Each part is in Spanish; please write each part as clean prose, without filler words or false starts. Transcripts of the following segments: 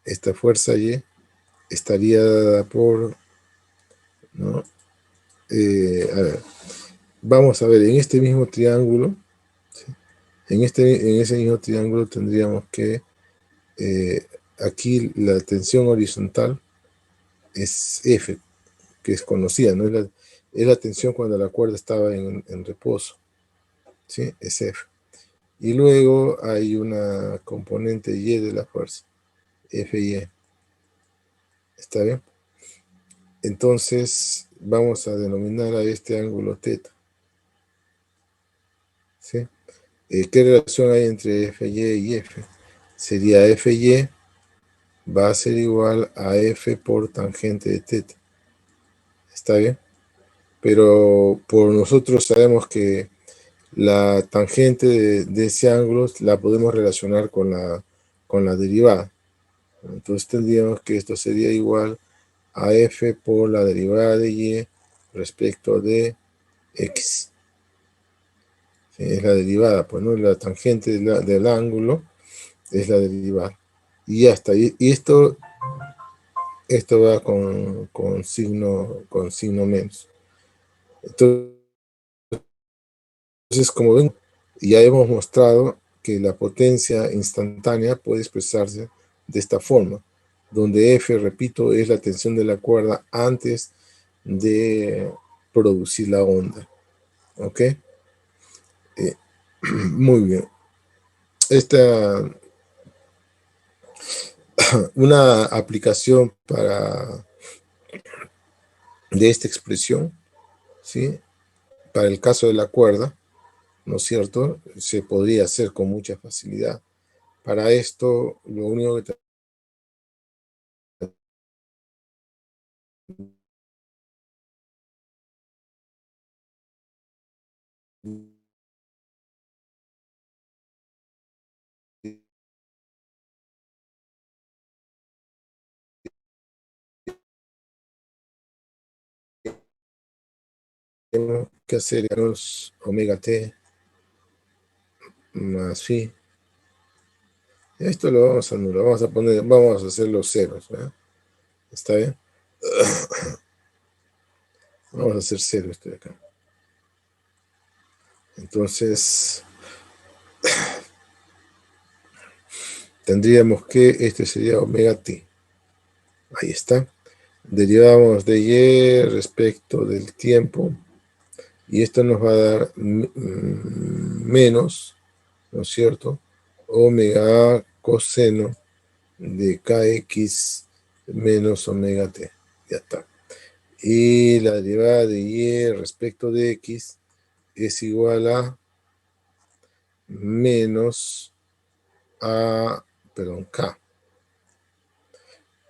esta fuerza Y estaría dada por, ¿no? A ver, vamos a ver, en este mismo triángulo, ¿sí? En ese mismo triángulo tendríamos que, aquí la tensión horizontal es F, que es conocida, ¿no? Es la tensión cuando la cuerda estaba en reposo, ¿sí? Es F. Y luego hay una componente Y de la fuerza, FY. ¿Está bien? Entonces vamos a denominar a este ángulo θ, ¿sí? ¿Qué relación hay entre FY y F? Sería FY va a ser igual a F por tangente de θ. ¿Está bien? Pero por nosotros sabemos que la tangente de ese ángulo la podemos relacionar con la derivada. Entonces tendríamos que esto sería igual a F por la derivada de Y respecto de X. ¿Sí? Es la derivada, pues, ¿no? La tangente del ángulo es la derivada. Y ya está. Y esto va con signo menos. Entonces, como ven, ya hemos mostrado que la potencia instantánea puede expresarse de esta forma, donde F, repito, es la tensión de la cuerda antes de producir la onda. ¿Ok? Muy bien. Una aplicación de esta expresión, ¿sí? Para el caso de la cuerda, ¿no es cierto? Se podría hacer con mucha facilidad. Para esto, lo único que tenemos que hacer es omega t más phi. Esto lo vamos a anular, vamos a hacer los ceros, ¿verdad? ¿Está bien? Vamos a hacer cero esto de acá. Entonces, tendríamos que este sería omega t. Ahí está. Derivamos de Y respecto del tiempo. Y esto nos va a dar menos, ¿no es cierto? Omega A coseno de kx menos omega t. Ya está. Y la derivada de Y respecto de x es igual a menos a, perdón,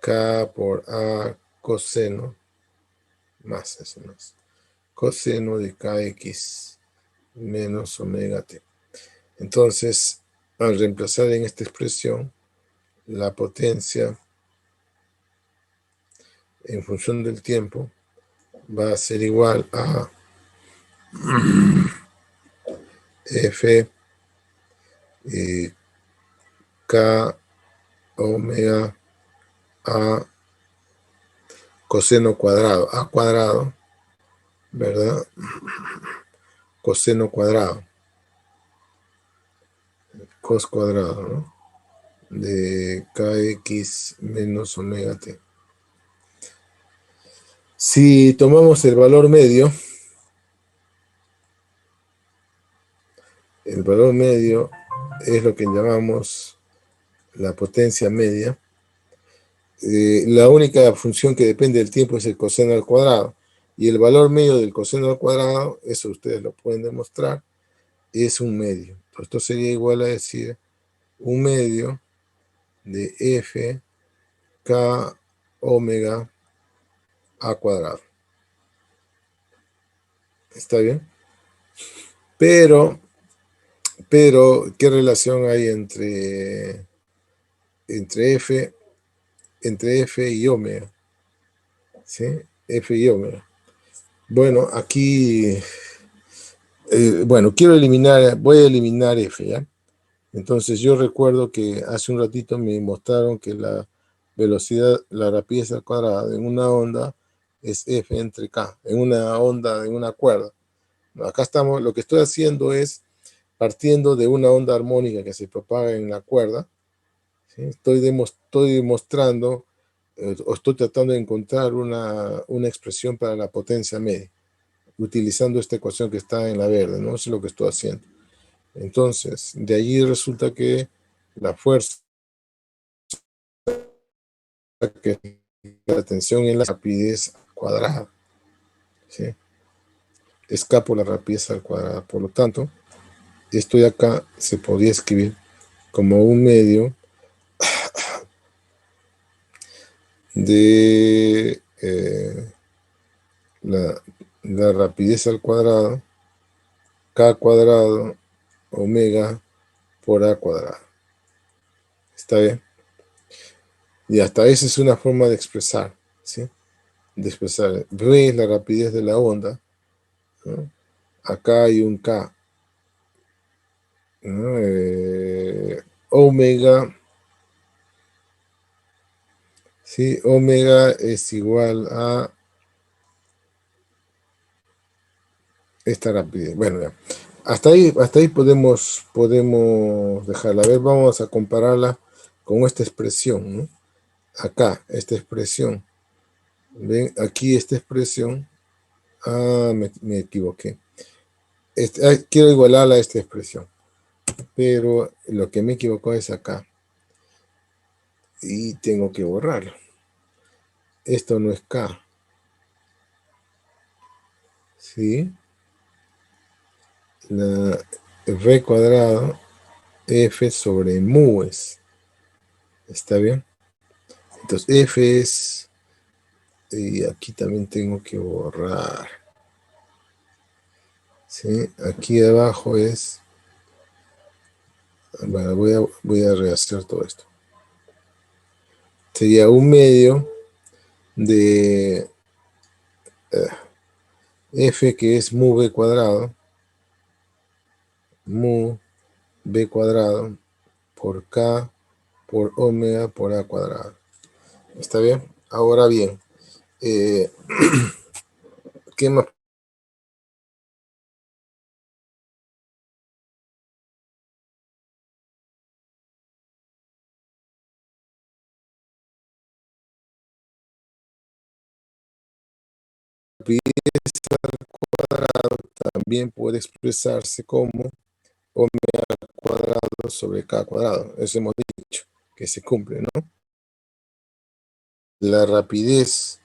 k por a coseno más eso más coseno de kx menos omega t. Entonces, al reemplazar en esta expresión la potencia en función del tiempo, va a ser igual a f k omega a coseno cuadrado, a cuadrado, ¿verdad? Coseno cuadrado, cos cuadrado, ¿no? De kx menos omega t. Si tomamos el valor medio es lo que llamamos la potencia media. La única función que depende del tiempo es el coseno al cuadrado. Y el valor medio del coseno al cuadrado, eso ustedes lo pueden demostrar, es un medio. Esto sería igual a decir un medio de f k omega a cuadrado. ¿Está bien? Pero, ¿qué relación hay entre f, y omega? ¿Sí? F y omega. Bueno, aquí, bueno, voy a eliminar f, ¿ya? Entonces yo recuerdo que hace un ratito me mostraron que la velocidad, la rapidez al cuadrado en una onda es F entre K, en una onda, en una cuerda. Acá estamos, lo que estoy haciendo es partiendo de una onda armónica que se propaga en la cuerda, ¿sí? Estoy demostrando, o estoy tratando de encontrar una expresión para la potencia media, utilizando esta ecuación que está en la verde, ¿no? Eso es lo que estoy haciendo. Entonces, de allí resulta que la fuerza, que la tensión en la rapidez cuadrada, ¿sí? Escapo la rapidez al cuadrado. Por lo tanto, esto de acá se podría escribir como un medio de la rapidez al cuadrado, K cuadrado, omega por A cuadrado. ¿Está bien? Y hasta esa es una forma de expresar, ¿sí? De expresar. V es la rapidez de la onda, ¿no? Acá hay un K, ¿no? Omega, ¿sí? Omega es igual a esta rapidez. Bueno, ya. Hasta ahí podemos dejarla. A ver, vamos a compararla con esta expresión, ¿no? Acá, esta expresión. ¿Ven? Aquí esta expresión. Ah, me equivoqué. Quiero igualarla a esta expresión. Pero lo que me equivocó es acá. Y tengo que borrarlo. Esto no es K. ¿Sí? La V cuadrado F sobre mu es. ¿Está bien? Entonces F es... Y aquí también tengo que borrar. ¿Sí? Aquí abajo es... Bueno, voy a rehacer todo esto. Sería un medio de F, que es mu B cuadrado, mu B cuadrado por K por omega por A cuadrado. ¿Está bien? Ahora bien, ¿qué más? También puede expresarse como omega cuadrado sobre K cuadrado. Eso hemos dicho, que se cumple, ¿no? La rapidez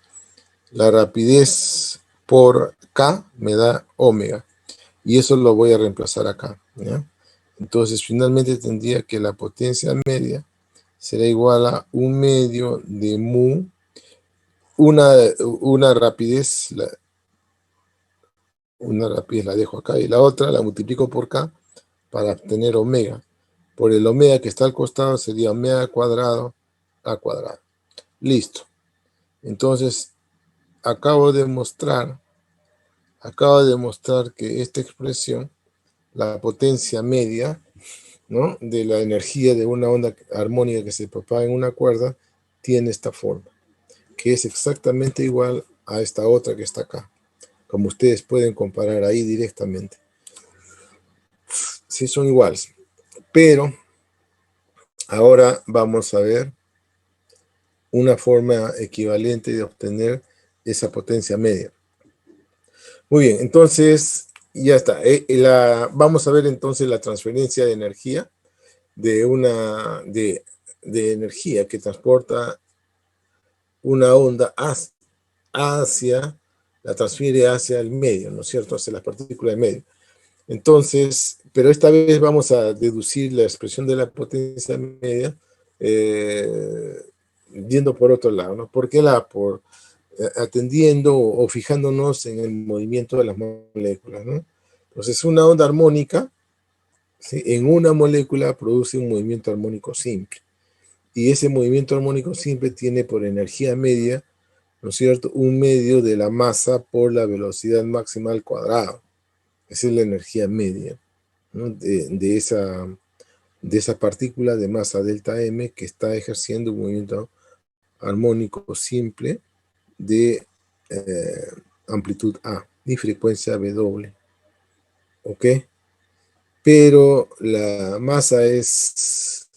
por K me da omega. Y eso lo voy a reemplazar acá, ¿ya? Entonces, finalmente tendría que la potencia media será igual a un medio de mu, una rapidez, una rapidez la dejo acá y la otra la multiplico por K para obtener omega. Por el omega que está al costado sería omega cuadrado A cuadrado. Listo. Entonces, acabo de mostrar que esta expresión, la potencia media, ¿no?, de la energía de una onda armónica que se propaga en una cuerda, tiene esta forma, que es exactamente igual a esta otra que está acá, como ustedes pueden comparar ahí directamente. Sí, son iguales. Pero ahora vamos a ver una forma equivalente de obtener esa potencia media. Muy bien, entonces ya está. Vamos a ver entonces la transferencia de energía de energía que transporta una onda la transfiere hacia el medio, ¿no es cierto? Hacia las partículas del medio. Entonces, pero esta vez vamos a deducir la expresión de la potencia media yendo por otro lado, ¿no? ¿Por qué por atendiendo o fijándonos en el movimiento de las moléculas, ¿no? Entonces, una onda armónica, ¿sí?, en una molécula produce un movimiento armónico simple. Y ese movimiento armónico simple tiene por energía media, ¿no es cierto?, un medio de la masa por la velocidad máxima al cuadrado. Esa es la energía media, ¿no?, de esa partícula de masa delta M que está ejerciendo un movimiento armónico simple de amplitud A y frecuencia W, ¿ok? Pero la masa es,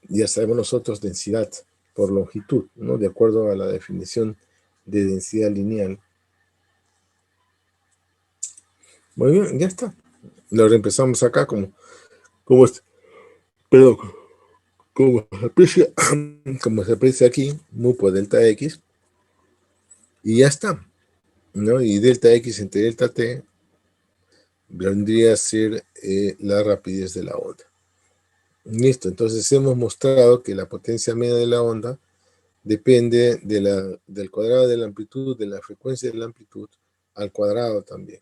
ya sabemos nosotros, densidad por longitud, ¿no? De acuerdo a la definición de densidad lineal. Muy bien, ya está. Lo reemplazamos acá como, perdón, como se aprecia aquí, mu por delta X, y ya está, ¿no? Y delta X entre delta T vendría a ser la rapidez de la onda. Listo, entonces hemos mostrado que la potencia media de la onda depende del cuadrado de la amplitud, de la frecuencia de la amplitud, al cuadrado también,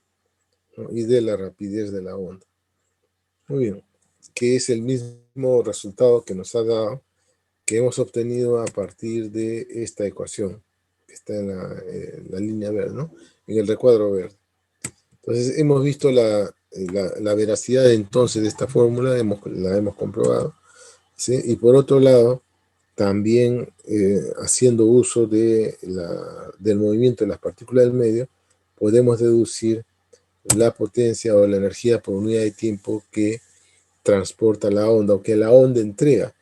¿no? Y de la rapidez de la onda. Muy bien, que es el mismo resultado que nos ha dado, que hemos obtenido a partir de esta ecuación, que está en la línea verde, ¿no? En el recuadro verde. Entonces hemos visto la veracidad entonces de esta fórmula, la hemos comprobado, ¿sí? Y por otro lado, también haciendo uso del movimiento de las partículas del medio, podemos deducir la potencia o la energía por unidad de tiempo que transporta la onda o que la onda entrega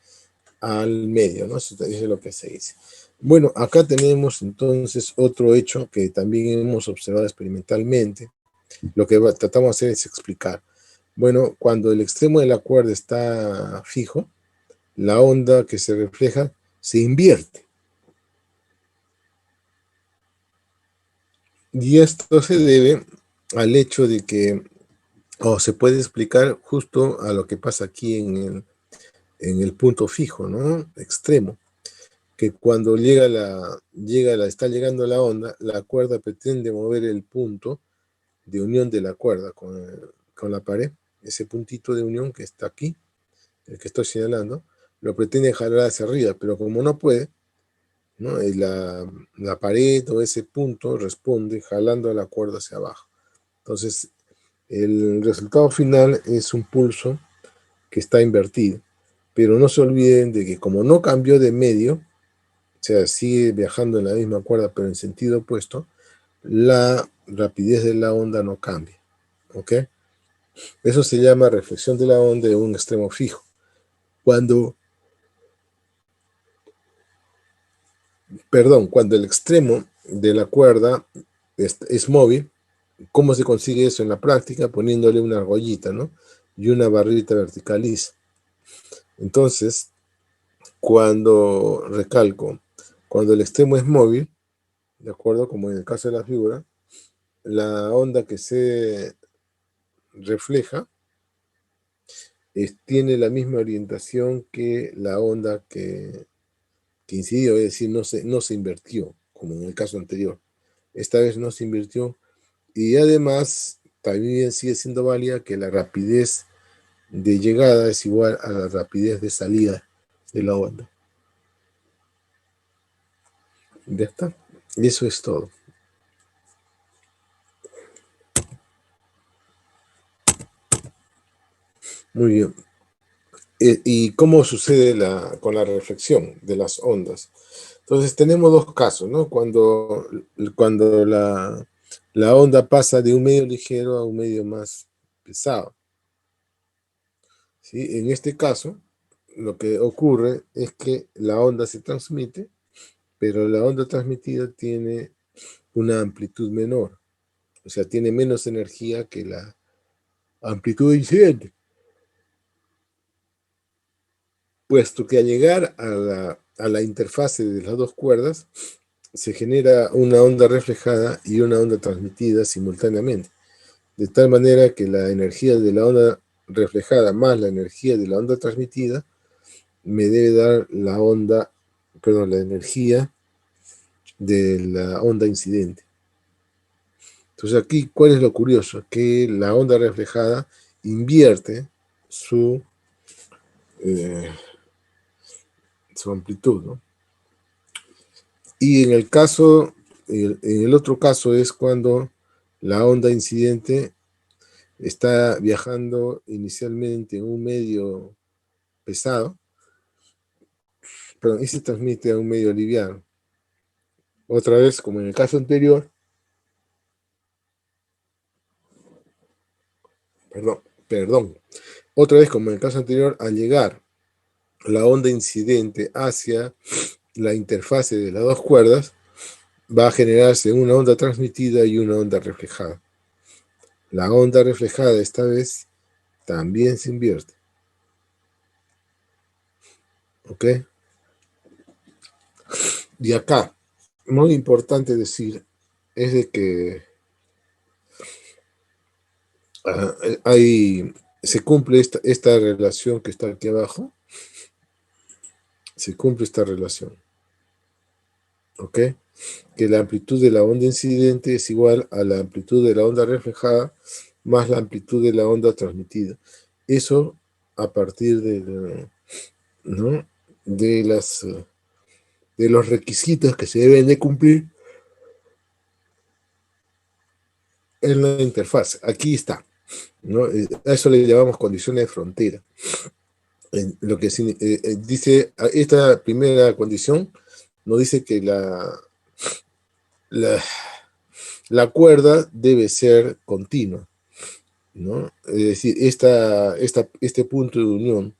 al medio, ¿no? Eso es lo que se dice. Bueno, acá tenemos entonces otro hecho que también hemos observado experimentalmente. Lo que tratamos de hacer es explicar. Bueno, cuando el extremo de la cuerda está fijo, la onda que se refleja se invierte. Y esto se debe al hecho de que, o se puede explicar justo a lo que pasa aquí en el punto fijo, ¿no? Extremo, que cuando está llegando la onda, la cuerda pretende mover el punto de unión de la cuerda con la pared, ese puntito de unión que está aquí, el que estoy señalando, lo pretende jalar hacia arriba, pero como no puede, ¿no? La pared o ese punto responde jalando a la cuerda hacia abajo. Entonces, el resultado final es un pulso que está invertido. Pero no se olviden de que como no cambió de medio, o sea, sigue viajando en la misma cuerda pero en sentido opuesto, la rapidez de la onda no cambia. ¿Ok? Eso se llama reflexión de la onda de un extremo fijo. Cuando cuando el extremo de la cuerda es móvil, ¿cómo se consigue eso en la práctica? Poniéndole una argollita, ¿no? Y una barrita verticaliza. Entonces, cuando el extremo es móvil, ¿de acuerdo? Como en el caso de la figura, la onda que se refleja tiene la misma orientación que la onda que incidió, es decir, no se invirtió, como en el caso anterior. Esta vez no se invirtió. Y además, también sigue siendo válida que la rapidez de llegada es igual a la rapidez de salida de la onda. Ya está. Y eso es todo. Muy bien. ¿Y cómo sucede con la reflexión de las ondas? Entonces tenemos dos casos, ¿no? Cuando la onda pasa de un medio ligero a un medio más pesado, ¿sí? En este caso, lo que ocurre es que la onda se transmite, pero la onda transmitida tiene una amplitud menor, o sea, tiene menos energía que la amplitud incidente, puesto que al llegar a la interfase de las dos cuerdas, se genera una onda reflejada y una onda transmitida simultáneamente, de tal manera que la energía de la onda reflejada más la energía de la onda transmitida me debe dar la energía de la onda incidente. Entonces aquí, ¿cuál es lo curioso? Que la onda reflejada invierte eh, su amplitud, ¿no? Y en el otro caso es cuando la onda incidente está viajando inicialmente en un medio pesado perdón, y se transmite a un medio liviano. Otra vez, como en el caso anterior, otra vez, como en el caso anterior, al llegar la onda incidente hacia la interfase de las dos cuerdas, va a generarse una onda transmitida y una onda reflejada. La onda reflejada esta vez también se invierte. ¿Ok? Y acá, muy importante decir, es de que se cumple esta relación que está aquí abajo, se cumple esta relación. ¿Ok? Que la amplitud de la onda incidente es igual a la amplitud de la onda reflejada más la amplitud de la onda transmitida. Eso a partir ¿no? de los requisitos que se deben de cumplir en la interfaz. Aquí está, ¿no? A eso le llamamos condiciones de frontera. Lo que dice, esta primera condición nos dice que la cuerda debe ser continua, ¿no? Es decir, este punto de unión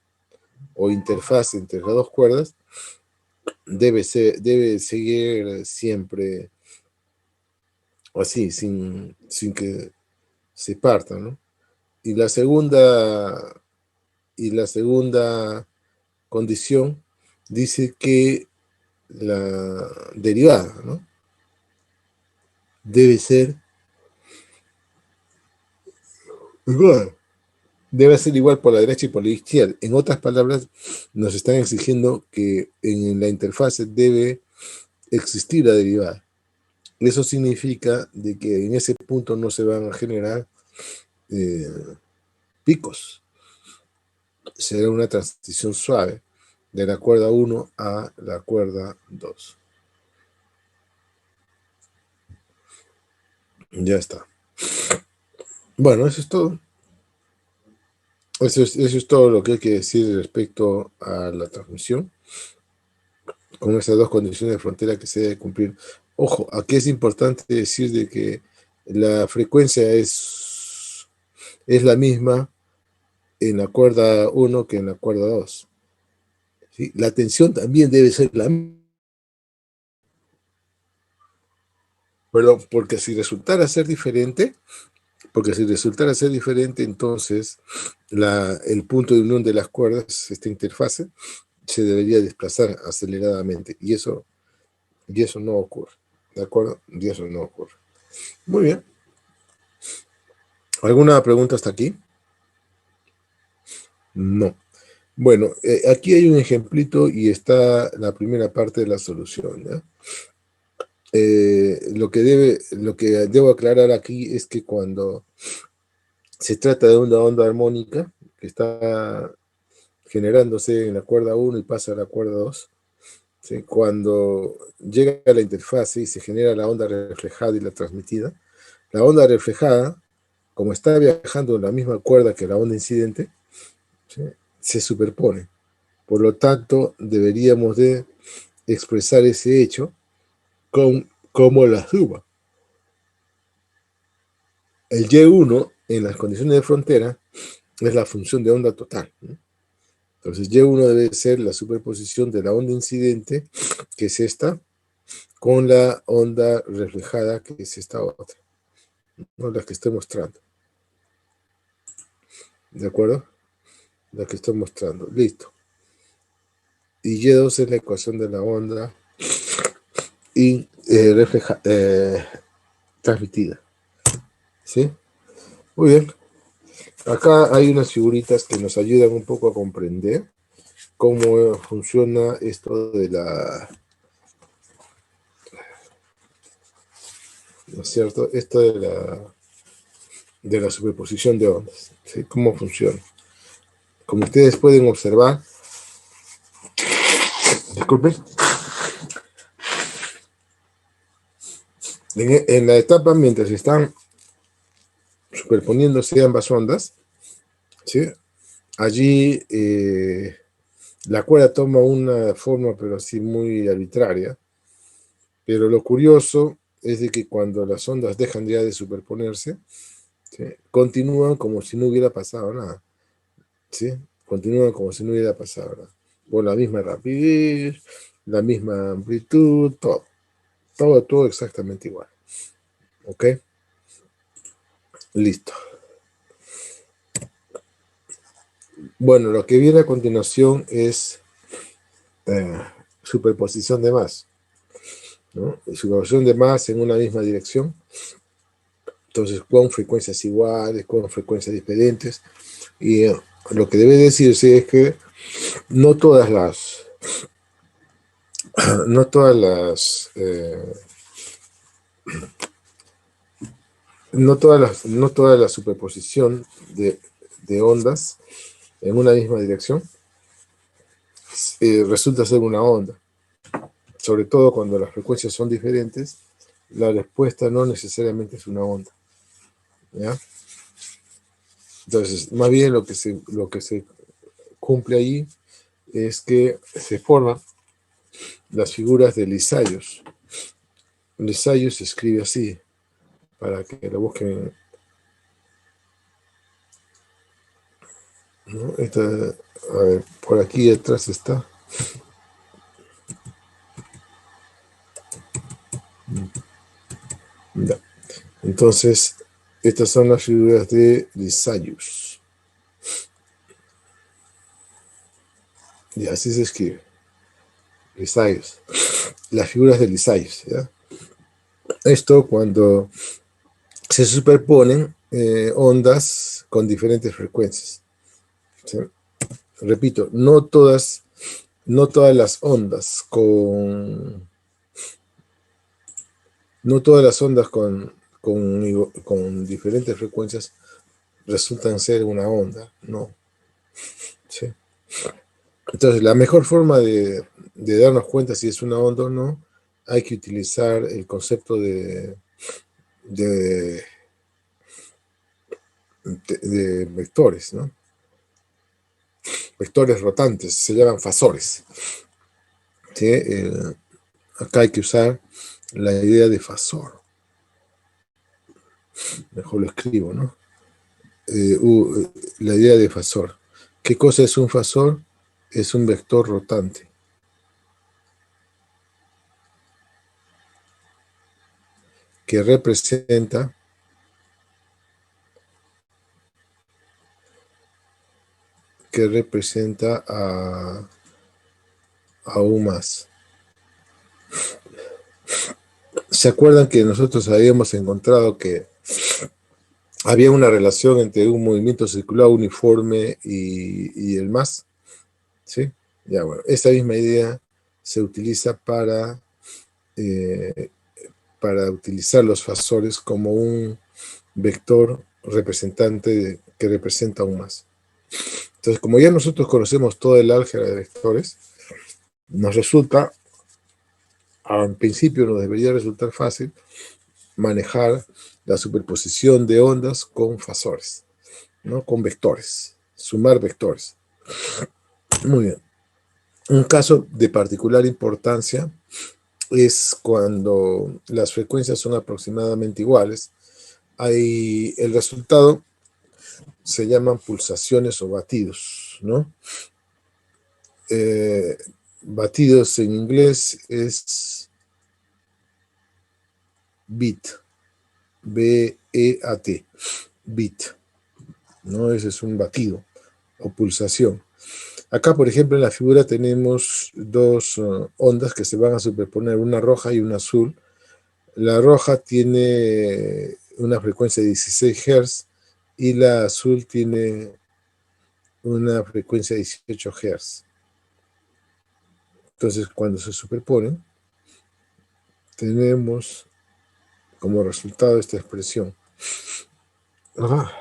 o interfaz entre las dos cuerdas debe seguir siempre así, sin que se parta, ¿no? Y la segunda condición dice que la derivada, ¿no? Debe ser igual. Debe ser igual por la derecha y por la izquierda. En otras palabras, nos están exigiendo que en la interfase debe existir la derivada. Eso significa de que en ese punto no se van a generar picos. Será una transición suave de la cuerda 1 a la cuerda 2. Ya está. Bueno, eso es todo. Eso es todo lo que hay que decir respecto a la transmisión, con esas dos condiciones de frontera que se debe cumplir. Ojo, aquí es importante decir de que la frecuencia es la misma en la cuerda 1 que en la cuerda 2. ¿Sí? La tensión también debe ser la misma. Perdón, porque si resultara ser diferente, entonces el punto de unión de las cuerdas, esta interfase, se debería desplazar aceleradamente. Y eso no ocurre. ¿De acuerdo? Y eso no ocurre. Muy bien. ¿Alguna pregunta hasta aquí? No. Bueno, aquí hay un ejemplito y está la primera parte de la solución, ¿ya? Lo que debo aclarar aquí es que cuando se trata de una onda armónica que está generándose en la cuerda 1 y pasa a la cuerda 2, ¿sí? Cuando llega a la interfase y se genera la onda reflejada y la transmitida, la onda reflejada, como está viajando en la misma cuerda que la onda incidente, ¿sí? Se superpone. Por lo tanto, deberíamos de expresar ese hecho como la suma. El Y1 en las condiciones de frontera es la función de onda total, ¿no? Entonces Y1 debe ser la superposición de la onda incidente, que es esta, con la onda reflejada, que es esta otra, ¿no? La que estoy mostrando. ¿De acuerdo? La que estoy mostrando. Listo. Y Y2 es la ecuación de la onda y transmitida. ¿Sí? Muy bien. Acá hay unas figuritas que nos ayudan un poco a comprender cómo funciona esto de ¿no es cierto? Esto de la superposición de ondas, ¿sí? ¿Cómo funciona? Como ustedes pueden observar, disculpen, en la etapa mientras están superponiéndose ambas ondas, ¿sí? Allí La cuerda toma una forma, pero así muy arbitraria. Pero lo curioso es de que cuando las ondas dejan ya de superponerse, ¿sí? Continúan como si no hubiera pasado nada, ¿sí? Continúan como si no hubiera pasado nada. Con la misma rapidez, la misma amplitud, todo exactamente igual. ¿Ok? Listo. Bueno, lo que viene a continuación es eh, superposición de más, ¿no? Superposición de más en una misma dirección. Entonces, con frecuencias iguales, con frecuencias diferentes. Y lo que debe decirse es que no todas las, no todas las, no toda la superposición de ondas en una misma dirección resulta ser una onda. Sobre todo cuando las frecuencias son diferentes, la respuesta no necesariamente es una onda, ¿ya? Entonces, más bien lo que se cumple ahí es que se forman las figuras de Lissajous. Lissajous se escribe así, para que lo busquen, ¿no? A ver, por aquí atrás está. Ya. Entonces, estas son las figuras de Lissajous. Y así se escribe. Lissajous. Las figuras de Lissajous, ¿ya? Esto cuando se superponen ondas con diferentes frecuencias, ¿sí? Repito, no todas las ondas no todas las ondas con diferentes frecuencias resultan ser una onda, no, ¿sí? Entonces, la mejor forma de darnos cuenta si es una onda o no, hay que utilizar el concepto de, de vectores, ¿no? Vectores rotantes, se llaman fasores, ¿sí? Acá hay que usar la idea de fasor. Mejor lo escribo, ¿no? La idea de fasor. ¿Qué cosa es un fasor? Es un vector rotante que representa a U más. ¿Se acuerdan que nosotros habíamos encontrado que había una relación entre un movimiento circular uniforme y el más? ¿Sí? Ya, bueno, esa misma idea se utiliza eh, para utilizar los fasores como un vector representante que representa un más. Entonces, como ya nosotros conocemos todo el álgebra de vectores, nos resulta, en principio nos debería resultar fácil manejar la superposición de ondas con fasores, ¿no? Con vectores, sumar vectores. Muy bien. Un caso de particular importancia es cuando las frecuencias son aproximadamente iguales. El resultado se llaman pulsaciones o batidos, ¿no? Batidos en inglés es beat, B-E-A-T, beat, ¿no? Ese es un batido o pulsación. Acá, por ejemplo, en la figura tenemos dos ondas que se van a superponer, una roja y una azul. La roja tiene una frecuencia de 16 Hz y la azul tiene una frecuencia de 18 Hz. Entonces, cuando se superponen, tenemos como resultado esta expresión. Ajá.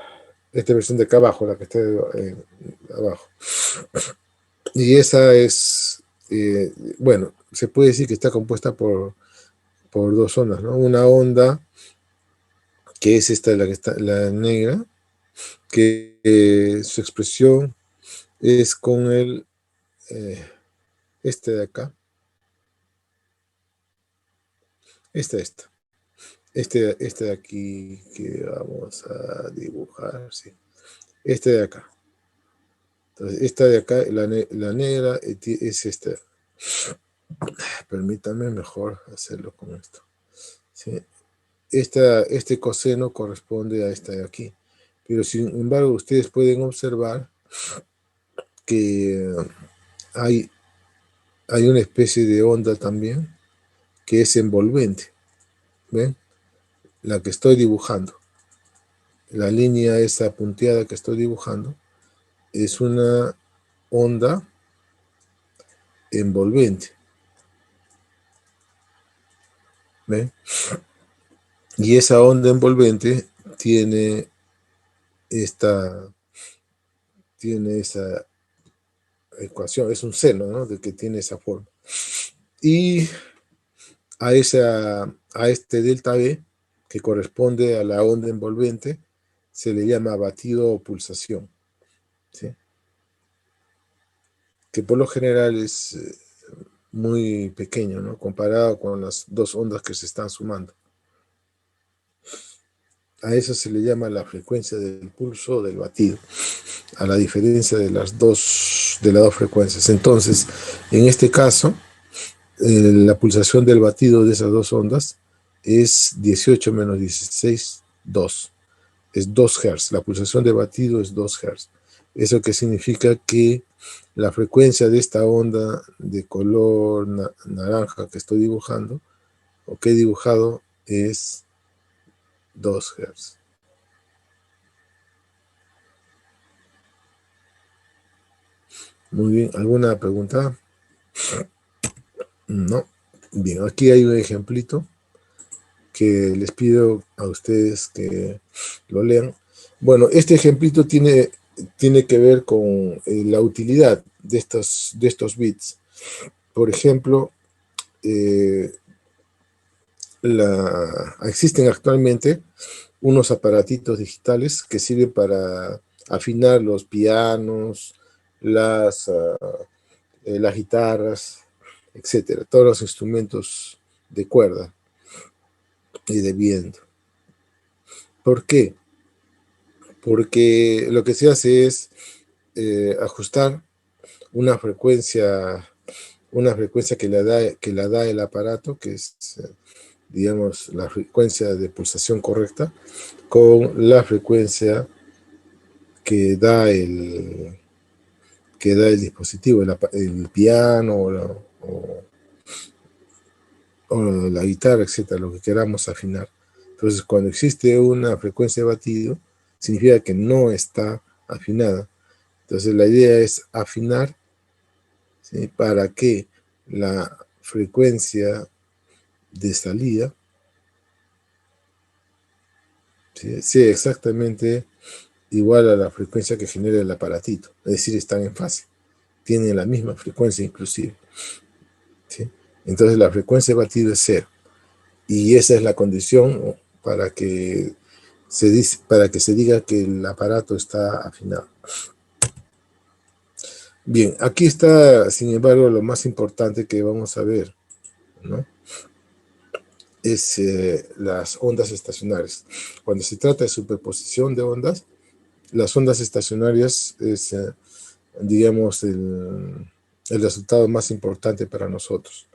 Esta versión de acá abajo, la que está abajo. Y esa es, bueno, se puede decir que está compuesta por dos ondas, ¿no? Una onda, que es esta, la que está, la negra, que su expresión es con el este de acá, este de aquí que vamos a dibujar, sí. Este de acá. Entonces, esta de acá, la negra es esta. Permítanme mejor hacerlo con esto. ¿Sí? Este coseno corresponde a esta de aquí. Pero sin embargo, ustedes pueden observar que hay una especie de onda también que es envolvente. ¿Ven? La que estoy dibujando. La línea esa punteada que estoy dibujando es una onda envolvente. ¿Ven? Y esa onda envolvente tiene esa ecuación, es un seno, ¿no? De que tiene esa forma. Y a este delta B, que corresponde a la onda envolvente, se le llama batido o pulsación, ¿sí? Que por lo general es muy pequeño, ¿no? Comparado con las dos ondas que se están sumando. A eso se le llama la frecuencia del pulso o del batido, a la diferencia de las dos frecuencias. Entonces, en este caso, la pulsación del batido de esas dos ondas es 18 menos 16, 2. Es 2 Hz. La pulsación de batido es 2 Hz. Eso que significa que la frecuencia de esta onda de color naranja que estoy dibujando, o que he dibujado, es 2 Hz. Muy bien, ¿alguna pregunta? No. Bien, aquí hay un ejemplito que les pido a ustedes que lo lean. Bueno, este ejemplito tiene que ver con la utilidad de estos bits. Por ejemplo, existen actualmente unos aparatitos digitales que sirven para afinar los pianos, las guitarras, etcétera, todos los instrumentos de cuerda y de viento. ¿Por qué? Porque lo que se hace es ajustar una frecuencia que la da el aparato, que es, digamos, la frecuencia de pulsación correcta, con la frecuencia que da el dispositivo, el piano o la guitarra, etcétera, lo que queramos afinar. Entonces, cuando existe una frecuencia de batido, significa que no está afinada. Entonces, la idea es afinar, ¿sí?, para que la frecuencia de salida, ¿sí?, sea exactamente igual a la frecuencia que genera el aparatito. Es decir, están en fase. Tienen la misma frecuencia inclusive, ¿sí? Entonces, la frecuencia de batido es 0. Y esa es la condición para que se diga que el aparato está afinado. Bien, aquí está, sin embargo, lo más importante que vamos a ver, ¿no? Es las ondas estacionarias. Cuando se trata de superposición de ondas, las ondas estacionarias es, digamos, el resultado más importante para nosotros.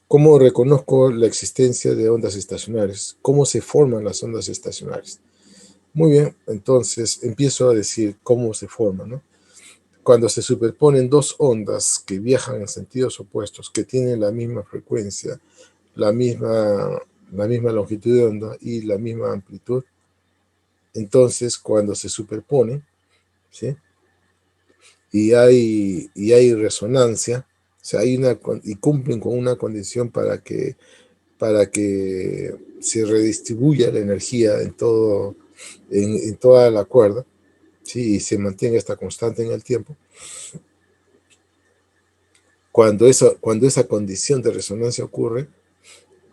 ¿Cómo reconozco la existencia de ondas estacionarias? ¿Cómo se forman las ondas estacionarias? Muy bien, entonces empiezo a decir cómo se forman, ¿no? Cuando se superponen dos ondas que viajan en sentidos opuestos, que tienen la misma frecuencia, la misma longitud de onda y la misma amplitud, entonces cuando se superponen, ¿sí?, y hay resonancia, o sea, y cumplen con una condición para que se redistribuya la energía en toda la cuerda, ¿sí?, y se mantenga esta constante en el tiempo. Cuando esa condición de resonancia ocurre,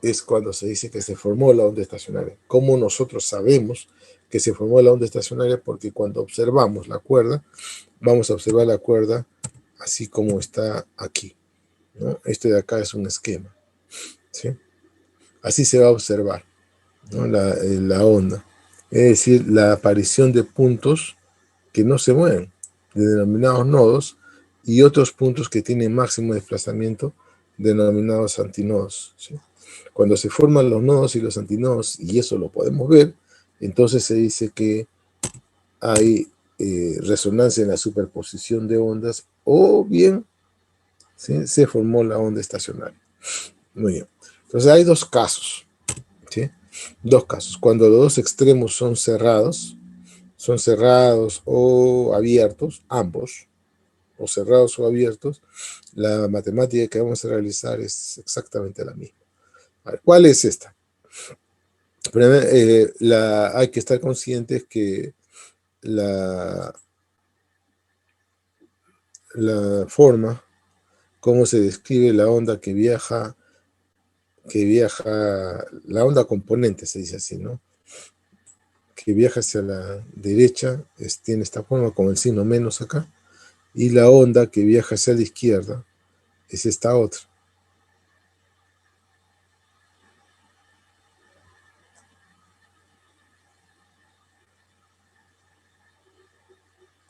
es cuando se dice que se formó la onda estacionaria. ¿Cómo nosotros sabemos que se formó la onda estacionaria? Porque cuando observamos la cuerda, vamos a observar la cuerda así como está aquí, ¿no? Este de acá es un esquema, ¿sí? Así se va a observar, ¿no? La onda. Es decir, la aparición de puntos que no se mueven, de denominados nodos, y otros puntos que tienen máximo desplazamiento, denominados antinodos, ¿sí? Cuando se forman los nodos y los antinodos, y eso lo podemos ver, entonces se dice que hay resonancia en la superposición de ondas, o bien, ¿sí?, se formó la onda estacionaria. Muy bien. Entonces hay dos casos, ¿sí? Dos casos. Cuando los dos extremos son cerrados o abiertos, ambos, o cerrados o abiertos, la matemática que vamos a realizar es exactamente la misma. A ver, ¿cuál es esta? Primero, hay que estar conscientes que la forma, cómo se describe la onda la onda componente, se dice así, ¿no? Que viaja hacia la derecha, tiene esta forma con el signo menos acá, y la onda que viaja hacia la izquierda es esta otra.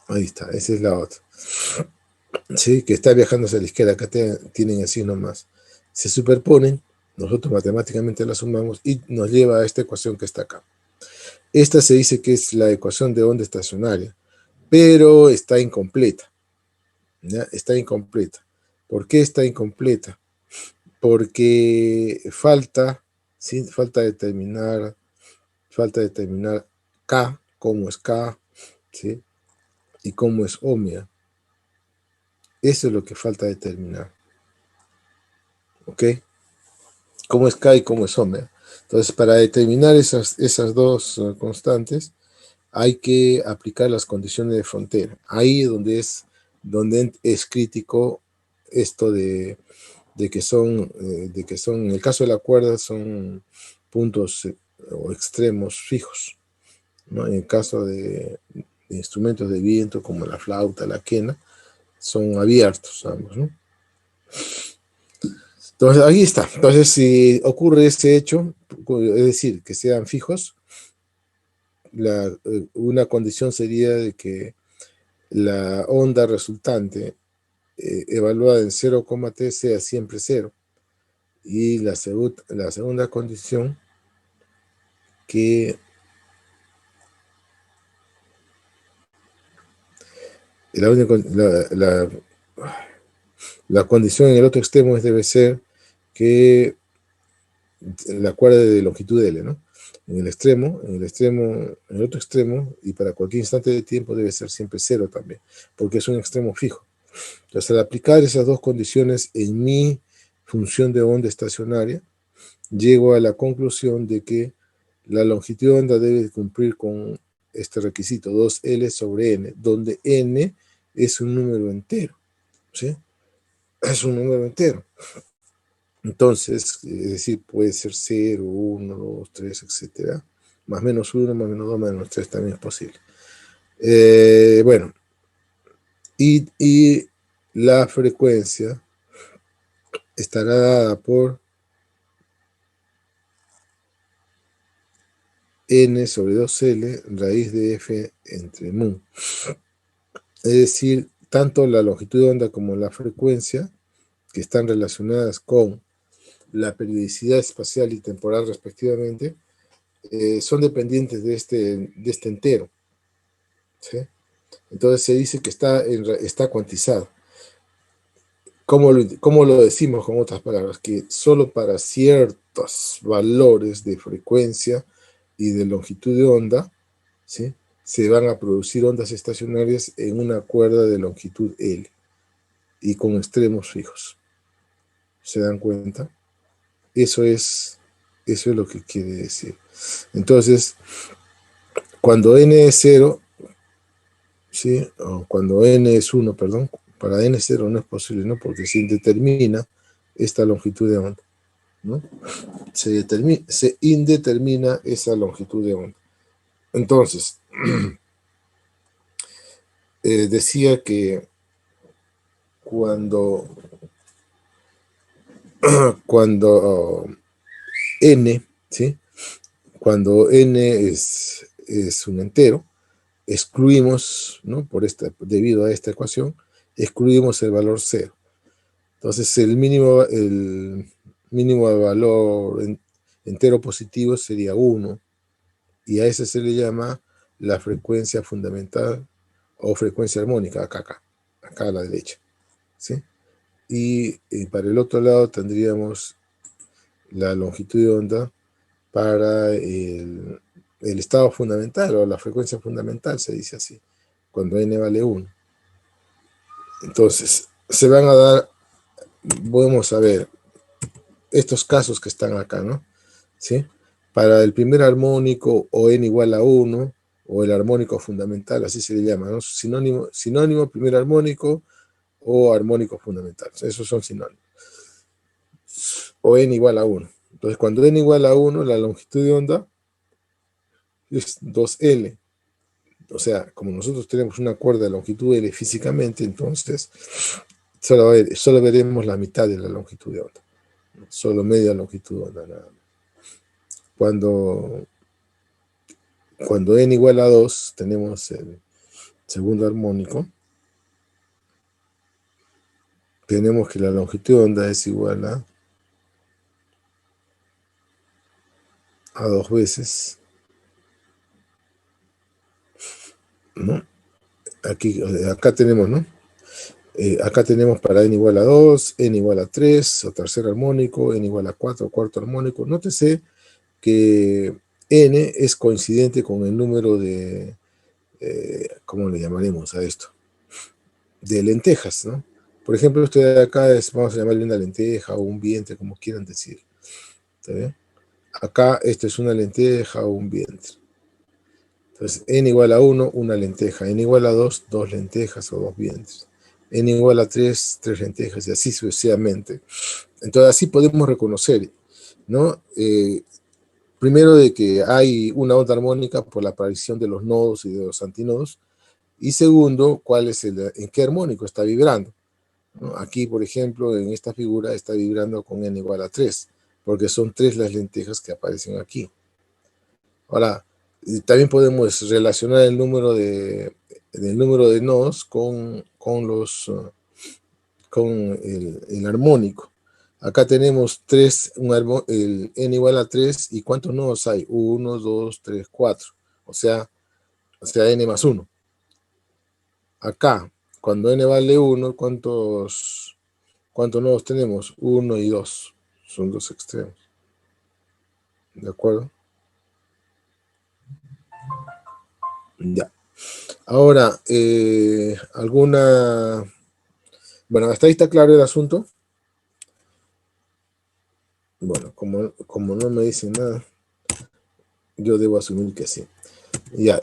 Ahí está, esa es la otra. Sí, que está viajando hacia la izquierda, acá tienen el signo más. Se superponen, nosotros matemáticamente la sumamos y nos lleva a esta ecuación que está acá. Esta se dice que es la ecuación de onda estacionaria, pero está incompleta, ¿ya? Está incompleta. ¿Por qué está incompleta? Porque ¿sí? Falta determinar K, cómo es K, ¿sí? Y cómo es omega. Eso es lo que falta determinar. ¿Ok? Cómo es K y cómo es omega. Entonces, para determinar esas dos constantes, hay que aplicar las condiciones de frontera. Ahí donde es crítico esto de que son, en el caso de la cuerda, son puntos o extremos fijos, ¿no? En el caso de instrumentos de viento como la flauta, la quena, son abiertos ambos, ¿no? Entonces, ahí está. Entonces, si ocurre ese hecho, es decir, que sean fijos, una condición sería de que la onda resultante evaluada en 0,t sea siempre cero. Y la segunda condición, que la condición en el otro extremo debe ser que la cuerda de longitud L, ¿no? En el otro extremo, y para cualquier instante de tiempo debe ser siempre cero también, porque es un extremo fijo. Entonces, al aplicar esas dos condiciones en mi función de onda estacionaria, llego a la conclusión de que la longitud de onda debe cumplir con este requisito, 2L sobre n, donde n es un número entero, ¿sí? Es un número entero. Entonces, es decir, puede ser 0, 1, 2, 3, etcétera. Más menos 1, más menos 2, más menos 3 también es posible. Bueno, y la frecuencia estará dada por n sobre 2L raíz de f entre mu. Es decir, tanto la longitud de onda como la frecuencia, que están relacionadas con la periodicidad espacial y temporal respectivamente, son dependientes de este entero, ¿sí? Entonces se dice que está cuantizado. ¿Cómo lo decimos con otras palabras? Que solo para ciertos valores de frecuencia y de longitud de onda, ¿sí?, se van a producir ondas estacionarias en una cuerda de longitud L y con extremos fijos. ¿Se dan cuenta? Eso es lo que quiere decir. Entonces, cuando n es 0, ¿sí?, o cuando n es 1, perdón, para n 0 no es posible, ¿no?, porque se indetermina esta longitud de onda, ¿no? Se indetermina esa longitud de onda. Entonces, decía que cuando, cuando n, ¿sí? Cuando n es un entero, excluimos, ¿no? Debido a esta ecuación, excluimos el valor 0. Entonces el mínimo valor entero positivo sería 1, y a ese se le llama la frecuencia fundamental o frecuencia armónica, acá a la derecha, ¿sí? Y para el otro lado tendríamos la longitud de onda para el estado fundamental o la frecuencia fundamental, se dice así, cuando n vale 1. Entonces, se van a dar, podemos ver estos casos que están acá, ¿no? ¿Sí? Para el primer armónico, o n igual a 1, o el armónico fundamental, así se le llama, ¿no? Sinónimo, primer armónico o armónico fundamental. Esos son sinónimos. O n igual a 1. Entonces, cuando n igual a 1, la longitud de onda es 2L. O sea, como nosotros tenemos una cuerda de longitud L físicamente, entonces solo veremos la mitad de la longitud de onda. Solo media longitud de onda, nada más. Cuando n igual a 2, tenemos el segundo armónico. Tenemos que la longitud de onda es igual a 2 veces, ¿no? Acá tenemos, ¿no? Acá tenemos para n igual a 2, n igual a 3, o tercer armónico, n igual a 4, cuarto armónico. Nótese que n es coincidente con el número de, ¿cómo le llamaremos a esto? De lentejas, ¿no? Por ejemplo, esto de acá vamos a llamarle una lenteja o un vientre, como quieran decir. ¿Está bien? Acá esto es una lenteja o un vientre. Entonces, n igual a 1, una lenteja. N igual a 2, dos lentejas o dos vientres. N igual a 3, tres lentejas, y así sucesivamente. Entonces, así podemos reconocer, ¿no? Primero, de que hay una onda armónica por la aparición de los nodos y de los antinodos. Y segundo, en qué armónico está vibrando, ¿no? Aquí, por ejemplo, en esta figura está vibrando con n igual a 3, porque son 3 las lentejas que aparecen aquí. Ahora, también podemos relacionar el número de nodos con el armónico. Acá tenemos el n igual a 3, ¿y cuántos nodos hay? 1, 2, 3, 4. O sea n más 1. Acá, cuando n vale 1, ¿cuántos nodos tenemos? 1 y 2. Son dos extremos. ¿De acuerdo? Ya. Ahora, bueno, hasta ahí está claro el asunto. Bueno, como no me dicen nada, yo debo asumir que sí. Ya,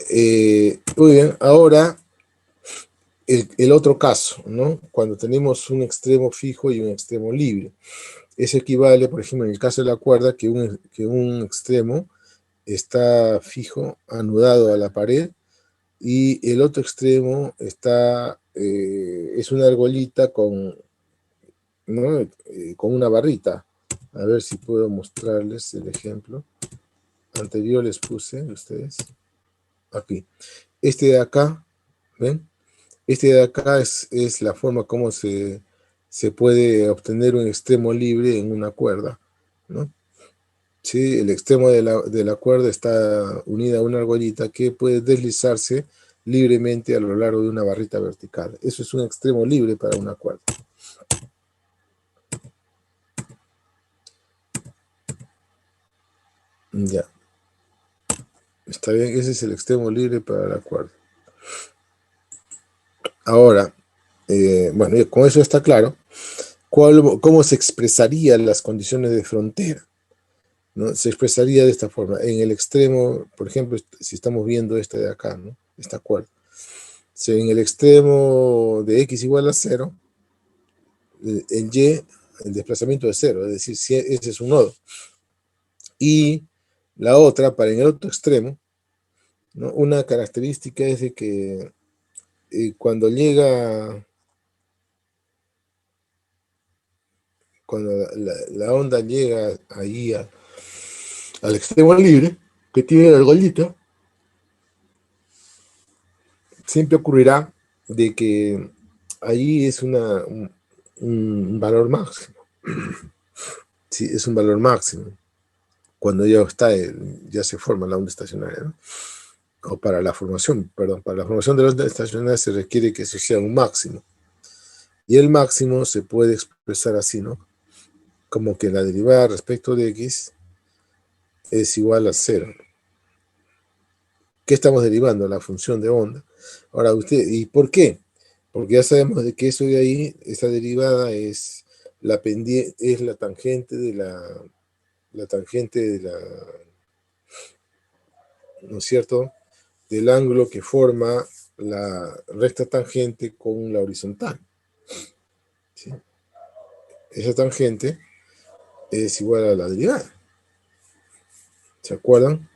muy bien. Ahora, el otro caso, ¿no? Cuando tenemos un extremo fijo y un extremo libre. Eso equivale, por ejemplo, en el caso de la cuerda, que un extremo está fijo, anudado a la pared, y el otro extremo es una argolita ¿no? Con una barrita. A ver si puedo mostrarles el ejemplo. Anterior les puse ustedes. Aquí. Este de acá, ¿ven? Este de acá es la forma como se puede obtener un extremo libre en una cuerda, ¿no? Sí, el extremo de la cuerda está unida a una argollita que puede deslizarse libremente a lo largo de una barrita vertical. Eso es un extremo libre para una cuerda. Ya. Está bien, ese es el extremo libre para la cuerda. Ahora, bueno, con eso está claro. ¿Cómo se expresarían las condiciones de frontera? ¿No? Se expresaría de esta forma. En el extremo, por ejemplo, si estamos viendo esta de acá, ¿no? Esta cuerda. Si en el extremo de x igual a 0, el y, el desplazamiento es 0, es decir, si ese es un nodo. Y la otra, para en el otro extremo, ¿no? Una característica es de que cuando llega cuando la onda llega ahí al extremo libre, que tiene la argollita, siempre ocurrirá de que ahí es un valor máximo. Sí, es un valor máximo. Cuando ya ya se forma la onda estacionaria, ¿no? O para la formación, perdón, para la formación de la onda estacionaria se requiere que eso sea un máximo. Y el máximo se puede expresar así, ¿no? Como que la derivada respecto de x es igual a 0. ¿Qué estamos derivando? La función de onda. Ahora, ¿y por qué? Porque ya sabemos de que eso de ahí, esa derivada es es la tangente de la, ¿no es cierto?, del ángulo que forma la recta tangente con la horizontal. ¿Sí? Esa tangente es igual a la derivada. ¿Se acuerdan?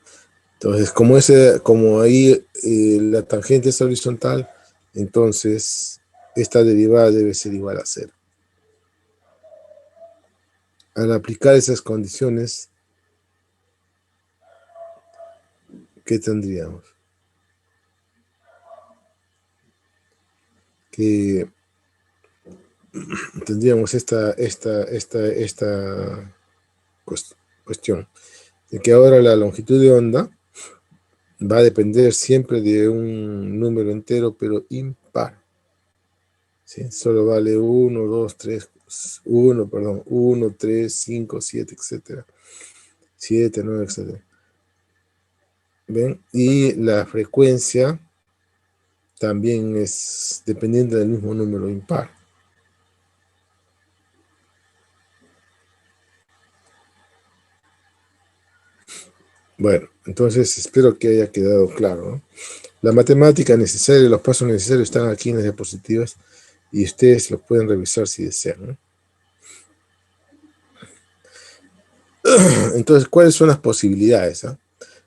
Entonces, como ahí la tangente es horizontal, entonces esta derivada debe ser igual a 0. Al aplicar esas condiciones, ¿qué tendríamos? Que tendríamos esta cuestión, de que ahora la longitud de onda va a depender siempre de un número entero, pero impar. ¿Sí? Solo vale 1, 2, 3, 1, 3, 5, 7, etcétera. 7, 9, etcétera. ¿Ven? Y la frecuencia también es dependiente del mismo número impar. Bueno, entonces espero que haya quedado claro, ¿no? La matemática necesaria y los pasos necesarios están aquí en las diapositivas y ustedes los pueden revisar si desean, ¿no? Entonces, ¿cuáles son las posibilidades?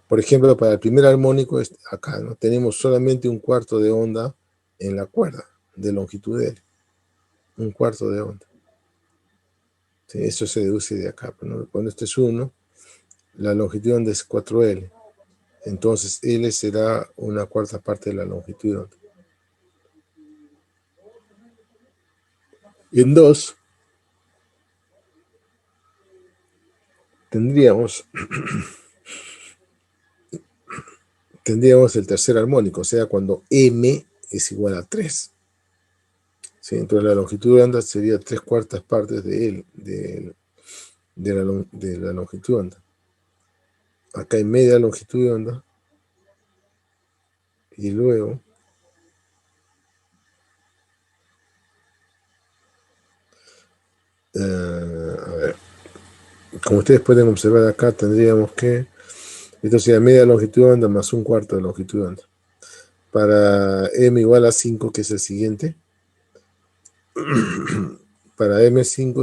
Por ejemplo, para el primer armónico, acá, ¿no?, tenemos solamente un cuarto de onda en la cuerda de longitud L. Un cuarto de onda. ¿Sí? Eso se deduce de acá, ¿no? Cuando este es 1, la longitud de onda es 4L. Entonces, L será una cuarta parte de la longitud de onda. En 2, tendríamos el tercer armónico, o sea, cuando M es igual a 3. ¿Sí? Entonces la longitud de onda sería 3/4 partes de la longitud de onda. Acá hay media longitud de onda. Y luego, a ver, como ustedes pueden observar acá, tendríamos que, esto sería media longitud de onda más un cuarto de longitud de onda. Para M igual a 5, que es el siguiente, para M5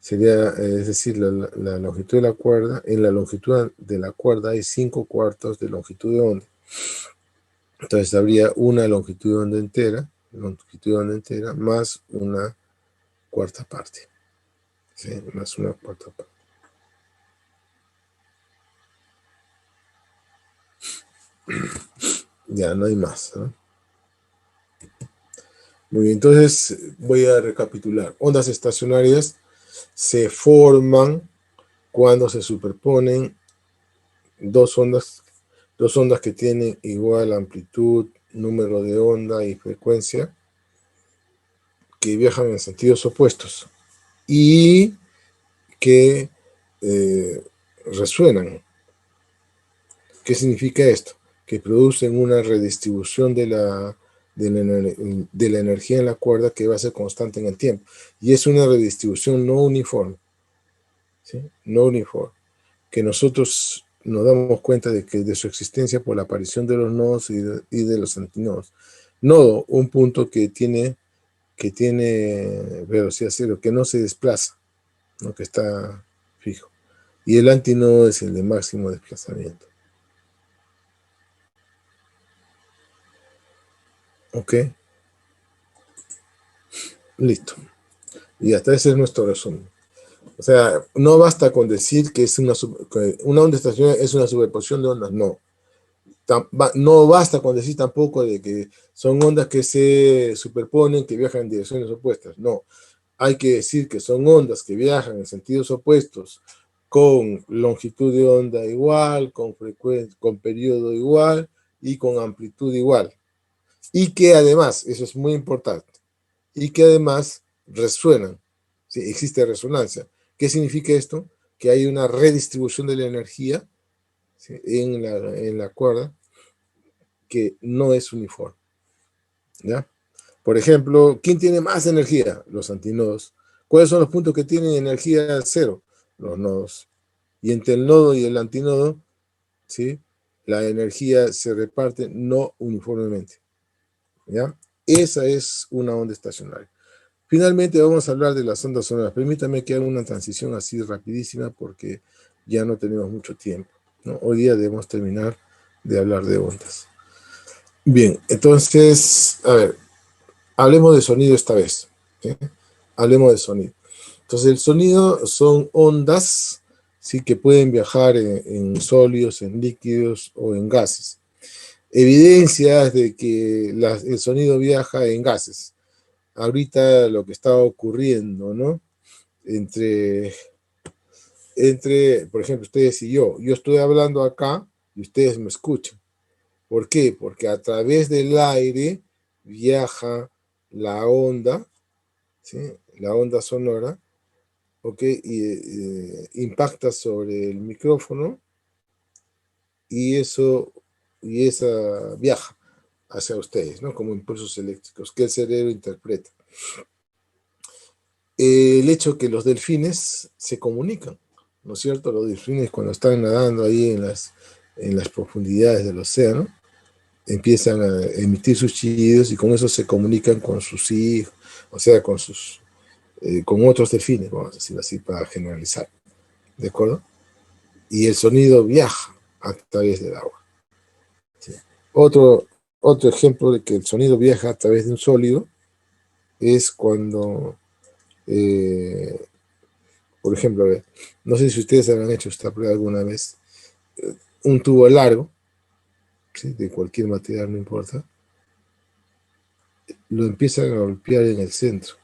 es decir, la longitud de la cuerda, en la longitud de la cuerda hay 5/4 de longitud de onda. Entonces habría una longitud de onda entera, más una cuarta parte. ¿Sí? Más una cuarta parte. Ya, no hay más, ¿no? Muy bien, entonces voy a recapitular. Ondas estacionarias se forman cuando se superponen dos ondas que tienen igual amplitud, número de onda y frecuencia, que viajan en sentidos opuestos y que resuenan. ¿Qué significa esto? Que producen una redistribución de la energía en la cuerda que va a ser constante en el tiempo. Y es una redistribución no uniforme. ¿Sí? No uniforme. Que nosotros nos damos cuenta de su existencia por la aparición de los nodos y de los antinodos. Nodo, un punto que tiene velocidad cero, que no se desplaza, ¿no?, que está fijo. Y el antinodo es el de máximo desplazamiento. ¿Ok? Listo. Y hasta ese es nuestro resumen. O sea, no basta con decir que que una onda estacionaria es una superposición de ondas, no. No basta con decir tampoco de que son ondas que se superponen, que viajan en direcciones opuestas, no. Hay que decir que son ondas que viajan en sentidos opuestos, con longitud de onda igual, con con periodo igual y con amplitud igual. Y que además, eso es muy importante, y que además resuenan. ¿Sí? Existe resonancia. ¿Qué significa esto? Que hay una redistribución de la energía, ¿sí?, en la cuerda, que no es uniforme. ¿Ya? Por ejemplo, ¿quién tiene más energía? Los antinodos. ¿Cuáles son los puntos que tienen energía cero? Los nodos. Y entre el nodo y el antinodo, ¿sí?, la energía se reparte no uniformemente. ¿Ya? Esa es una onda estacionaria. Finalmente vamos a hablar de las ondas sonoras. Permítame que haga una transición así rapidísima porque ya no tenemos mucho tiempo, ¿no? Hoy día debemos terminar de hablar de ondas. Bien, entonces, a ver, hablemos de sonido esta vez. ¿Sí? Hablemos de sonido. Entonces, el sonido son ondas, ¿sí?, que pueden viajar en sólidos, en líquidos o en gases. Evidencias de que el sonido viaja en gases. Ahorita lo que está ocurriendo, ¿no? Entre, por ejemplo, ustedes y yo estoy hablando acá y ustedes me escuchan. ¿Por qué? Porque a través del aire viaja la onda, ¿sí?, la onda sonora, ¿ok? Y impacta sobre el micrófono y esa viaja hacia ustedes, ¿no? Como impulsos eléctricos que el cerebro interpreta. El hecho que los delfines se comunican, ¿no es cierto? Los delfines cuando están nadando ahí en las profundidades del océano, empiezan a emitir sus chillidos y con eso se comunican con sus hijos, o sea, con otros delfines, vamos a decirlo así para generalizar, ¿de acuerdo? Y el sonido viaja a través del agua. ¿Sí? Otro ejemplo de que el sonido viaja a través de un sólido es cuando, eh, por ejemplo, a ver, no sé si ustedes habrán hecho esta prueba alguna vez, un tubo largo, ¿sí?, de cualquier material, no importa, lo empiezan a golpear en el centro.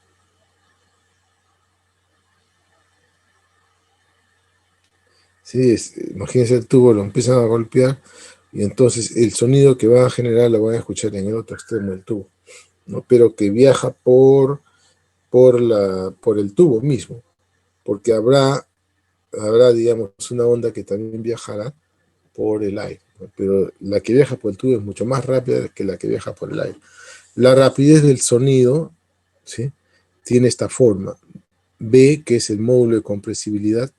Sí, imagínense el tubo, lo empiezan a golpear y entonces el sonido que va a generar lo van a escuchar en el otro extremo del tubo, ¿no? Pero que viaja por el tubo mismo, porque habrá, digamos, una onda que también viajará por el aire, ¿no? Pero la que viaja por el tubo es mucho más rápida que la que viaja por el aire. La rapidez del sonido, ¿sí?, tiene esta forma. B, que es el módulo de compresibilidad,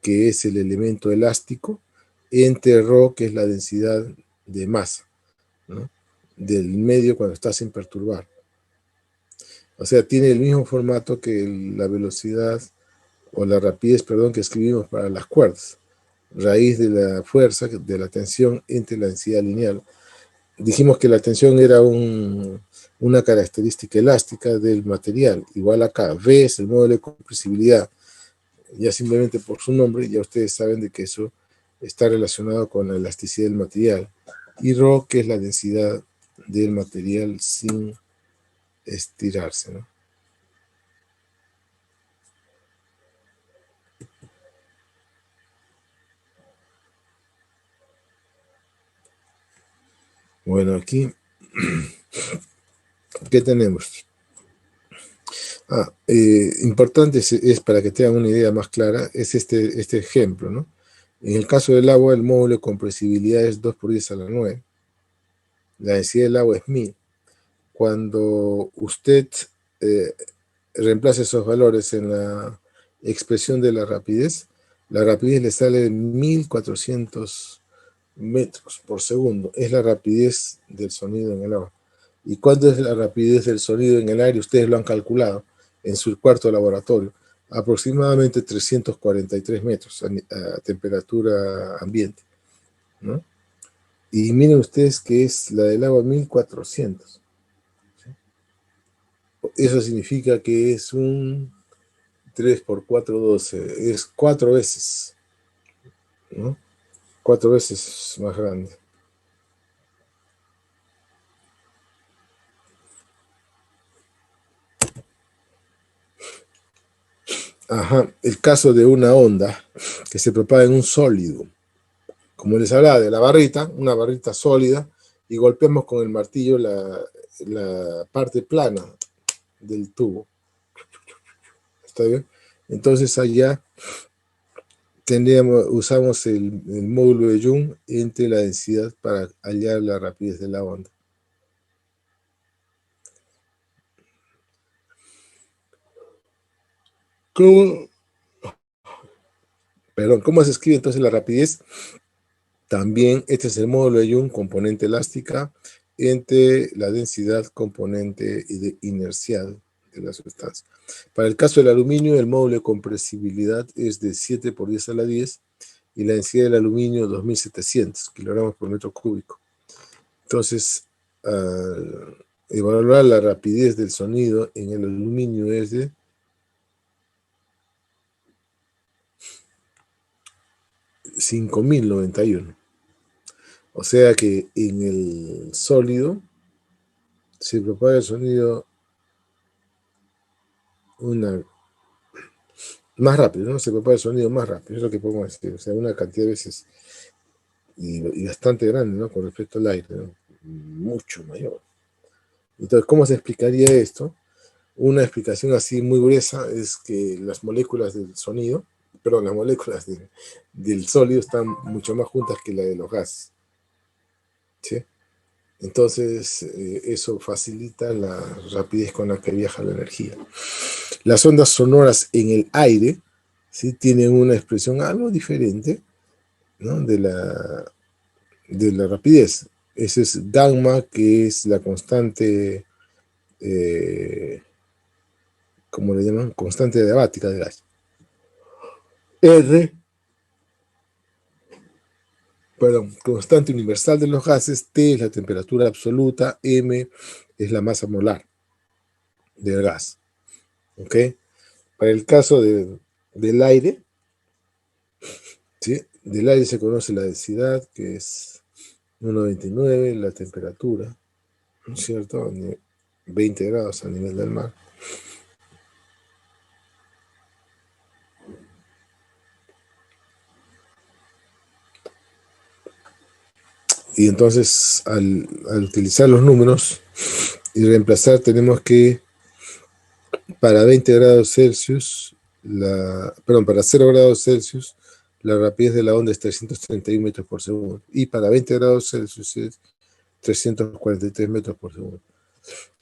que es el elemento elástico, entre ρ, que es la densidad de masa, ¿no?, del medio cuando está sin perturbar. O sea, tiene el mismo formato que la velocidad o la rapidez, perdón, que escribimos para las cuerdas. Raíz de la fuerza, de la tensión entre la densidad lineal. Dijimos que la tensión era una característica elástica del material. Igual acá, V es el módulo de compresibilidad. Ya simplemente por su nombre, ya ustedes saben de que eso está relacionado con la elasticidad del material. Y ρ, que es la densidad del material sin estirarse, ¿no? Bueno, aquí, ¿qué tenemos? Importante es para que tengan una idea más clara, es este ejemplo, ¿no? En el caso del agua, el módulo de compresibilidad es 2 por 10 a la 9. La densidad del agua es 1000. Cuando usted eh, reemplaza esos valores en la expresión de la rapidez le sale de 1400 metros por segundo. Es la rapidez del sonido en el agua. ¿Y cuánto es la rapidez del sonido en el aire? Ustedes lo han calculado en su cuarto laboratorio. Aproximadamente 343 metros a temperatura ambiente, ¿no? Y miren ustedes que es la del agua 1400. Eso significa que es un 3 por 4, 12. Es 4 veces, ¿no? 4 veces más grande. Ajá, el caso de una onda que se propaga en un sólido. Como les hablaba de la barrita, una barrita sólida, y golpeamos con el martillo la parte plana del tubo. ¿Está bien? Entonces allá usamos el módulo de Young entre la densidad para hallar la rapidez de la onda. ¿Cómo, ¿Cómo se escribe entonces la rapidez? También este es el módulo de Young, componente elástica, entre la densidad componente inercial de la sustancia. Para el caso del aluminio, el módulo de compresibilidad es de 7 por 10 a la 10 y la densidad del aluminio 2700 kilogramos por metro cúbico. Entonces, evaluar la rapidez del sonido en el aluminio es de 5091. O sea que en el sólido se propaga el sonido más rápido, ¿no? Se propaga el sonido más rápido, es lo que podemos decir. O sea, una cantidad de veces y bastante grande, ¿no? Con respecto al aire, ¿no? Mucho mayor. Entonces, ¿cómo se explicaría esto? Una explicación así muy gruesa es que las moléculas del sonido, perdón, las moléculas del sólido están mucho más juntas que la de los gases, ¿sí? Entonces, eso facilita la rapidez con la que viaja la energía. Las ondas sonoras en el aire, ¿sí? Tienen una expresión algo diferente, ¿no? de la rapidez. Ese es gamma, que es la constante, ¿cómo le llaman? Constante diabática del gas. R, perdón, constante universal de los gases. T es la temperatura absoluta. M es la masa molar del gas. ¿Ok? Para el caso del aire, ¿sí? Del aire se conoce la densidad, que es 1,99, la temperatura, ¿no es cierto? 20 grados a nivel del mar. Y entonces, al utilizar los números y reemplazar, tenemos que para 20 grados Celsius, para 0 grados Celsius, la rapidez de la onda es 331 metros por segundo. Y para 20 grados Celsius es 343 metros por segundo.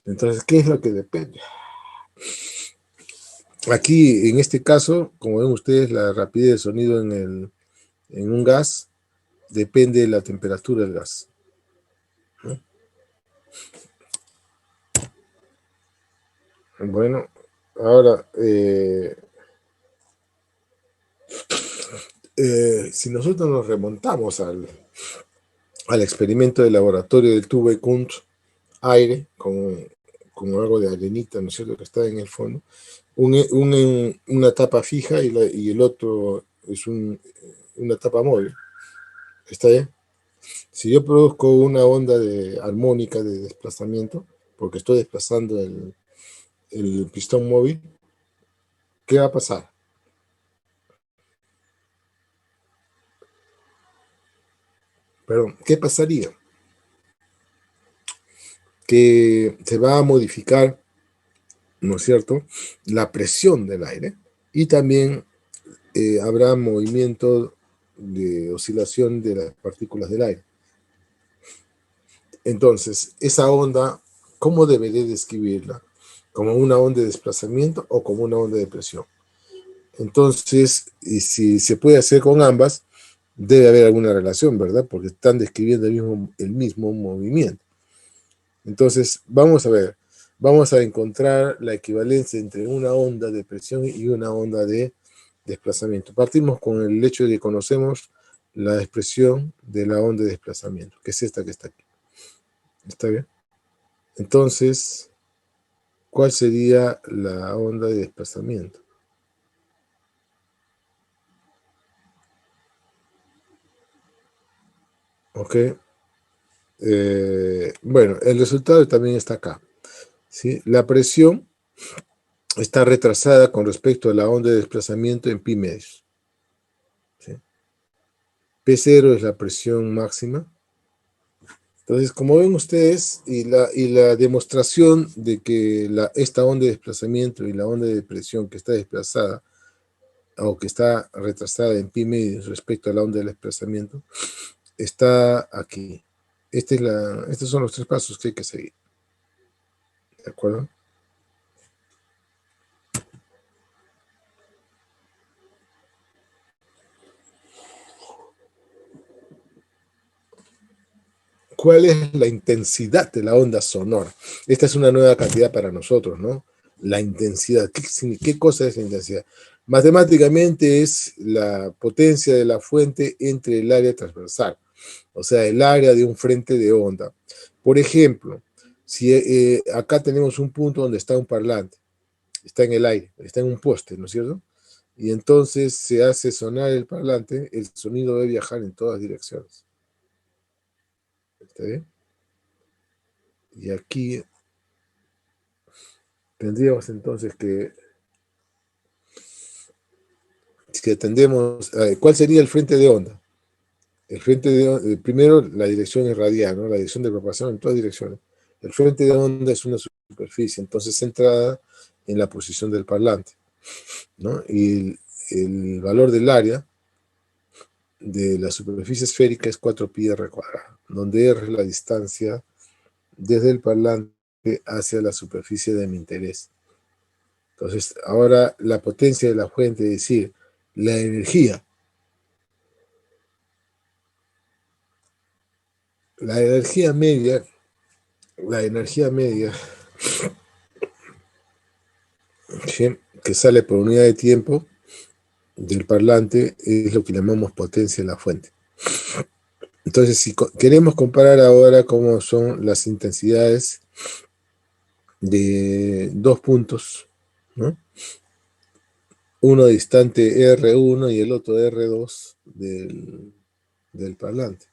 Entonces, ¿qué es lo que depende? Aquí, en este caso, como ven ustedes, la rapidez de sonido en un gas depende de la temperatura del gas, ¿no? Bueno, ahora, si nosotros nos remontamos al experimento de laboratorio del tubo de Kundt, aire con algo de arenita, ¿no es cierto?, que está en el fondo, una tapa fija y el otro es una tapa móvil. ¿Está bien? Si yo produzco una onda armónica de desplazamiento, porque estoy desplazando el pistón móvil, ¿qué va a pasar? Perdón, ¿qué pasaría? Que se va a modificar, ¿no es cierto?, la presión del aire y también habrá movimiento de oscilación de las partículas del aire. Entonces, esa onda, ¿cómo debería describirla? ¿Como una onda de desplazamiento o como una onda de presión? Entonces, y si se puede hacer con ambas, debe haber alguna relación, ¿verdad? Porque están describiendo el mismo movimiento. Entonces, vamos a ver, vamos a encontrar la equivalencia entre una onda de presión y una onda de desplazamiento. Partimos con el hecho de que conocemos la expresión de la onda de desplazamiento, que es esta que está aquí. ¿Está bien? Entonces, ¿cuál sería la onda de desplazamiento? ¿Ok? Bueno, el resultado también está acá, ¿sí? La presión está retrasada con respecto a la onda de desplazamiento en pi medios, ¿sí? P0 es la presión máxima. Entonces, como ven ustedes, y la demostración de que esta onda de desplazamiento y la onda de presión que está desplazada o que está retrasada en pi medios respecto a la onda de desplazamiento, está aquí. Estos son los tres pasos que hay que seguir. ¿De acuerdo? ¿Cuál es la intensidad de la onda sonora? Esta es una nueva cantidad para nosotros, ¿no? La intensidad. ¿Qué cosa es la intensidad? Matemáticamente es la potencia de la fuente entre el área transversal, o sea, el área de un frente de onda. Por ejemplo, si acá tenemos un punto donde está un parlante, está en el aire, está en un poste, ¿no es cierto? Y entonces se hace sonar el parlante, el sonido debe viajar en todas direcciones. ¿Está bien? Y aquí tendríamos entonces que atendemos, ¿cuál sería el frente de onda? El frente de onda, primero la dirección es radial, ¿no? La dirección de propagación en todas direcciones. El frente de onda es una superficie, entonces centrada en la posición del parlante, ¿no? Y el valor del área de la superficie esférica es 4pi r cuadrado, donde r es la distancia desde el parlante hacia la superficie de mi interés. Entonces, ahora la potencia de la fuente, es decir, la energía media, la energía media, ¿sí?, que sale por unidad de tiempo del parlante es lo que llamamos potencia de la fuente. Entonces, si queremos comparar ahora cómo son las intensidades de dos puntos, ¿no? Uno distante R1 y el otro R2 del parlante.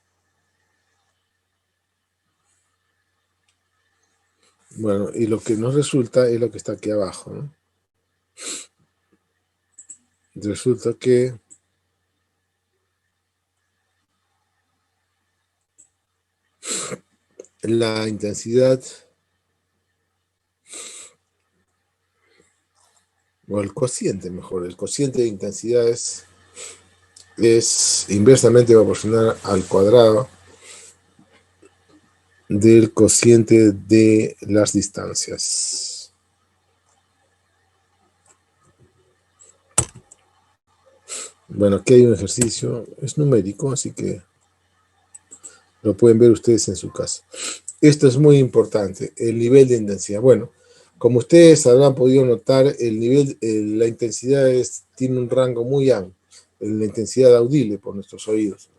Bueno, y lo que nos resulta es lo que está aquí abajo, ¿no? Resulta que la intensidad, o el cociente mejor, el cociente de intensidad es inversamente proporcional al cuadrado del cociente de las distancias. Bueno, aquí hay un ejercicio, es numérico, así que lo pueden ver ustedes en su casa. Esto es muy importante, el nivel de intensidad. Bueno, como ustedes habrán podido notar, la intensidad tiene un rango muy amplio, la intensidad audible por nuestros oídos.